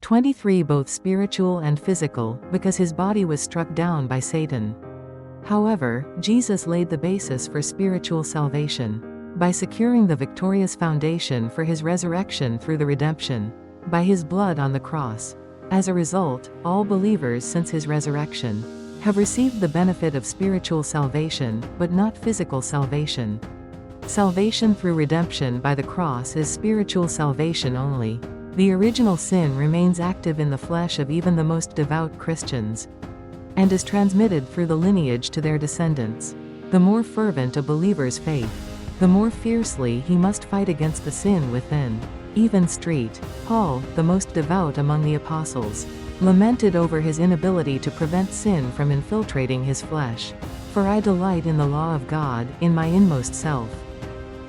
23 Both spiritual and physical, because his body was struck down by Satan. However, Jesus laid the basis for spiritual salvation by securing the victorious foundation for his resurrection through the redemption by his blood on the cross. As a result, all believers since his resurrection have received the benefit of spiritual salvation, but not physical salvation. Salvation through redemption by the cross is spiritual salvation only. The original sin remains active in the flesh of even the most devout Christians, and is transmitted through the lineage to their descendants. The more fervent a believer's faith, the more fiercely he must fight against the sin within. Even Paul, the most devout among the apostles, lamented over his inability to prevent sin from infiltrating his flesh. For I delight in the law of God, in my inmost self.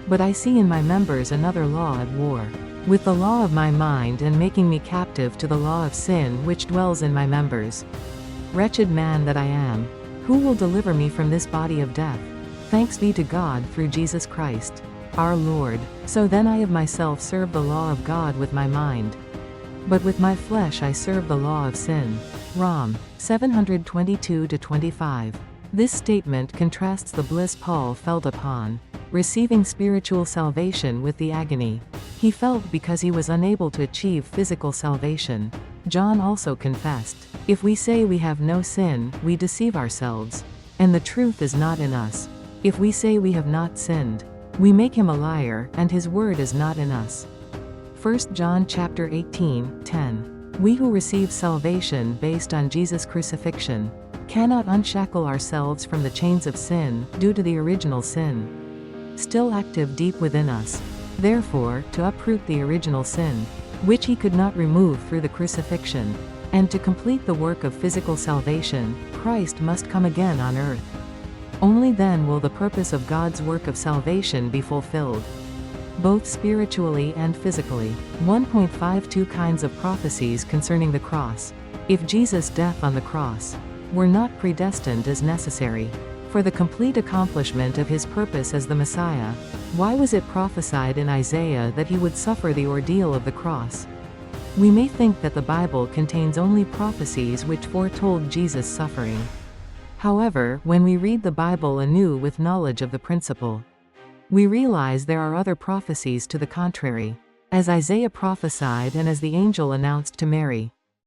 But I see in my members another law at war with the law of my mind, and making me captive to the law of sin which dwells in my members. Wretched man that I am, who will deliver me from this body of death? Thanks be to God through Jesus Christ, our Lord. So then I of myself serve the law of God with my mind, but with my flesh I serve the law of sin. Rom. 722-25. This statement contrasts the bliss Paul felt upon receiving spiritual salvation with the agony he felt because he was unable to achieve physical salvation. John also confessed, "If we say we have no sin, we deceive ourselves, and the truth is not in us. If we say we have not sinned, we make him a liar, and his word is not in us." 1 John chapter 18:10. We who receive salvation based on Jesus' crucifixion cannot unshackle ourselves from the chains of sin due to the original sin still active deep within us. Therefore, to uproot the original sin, which he could not remove through the crucifixion, and to complete the work of physical salvation, Christ must come again on earth. Only then will the purpose of God's work of salvation be fulfilled, both spiritually and physically. 1.52 Kinds of prophecies concerning the cross. If Jesus' death on the cross were not predestined as necessary for the complete accomplishment of his purpose as the Messiah, why was it prophesied in Isaiah that he would suffer the ordeal of the cross? We may think that the Bible contains only prophecies which foretold Jesus' suffering. However, when we read the Bible anew with knowledge of the principle, we realize there are other prophecies to the contrary. As Isaiah prophesied and as the angel announced to Mary,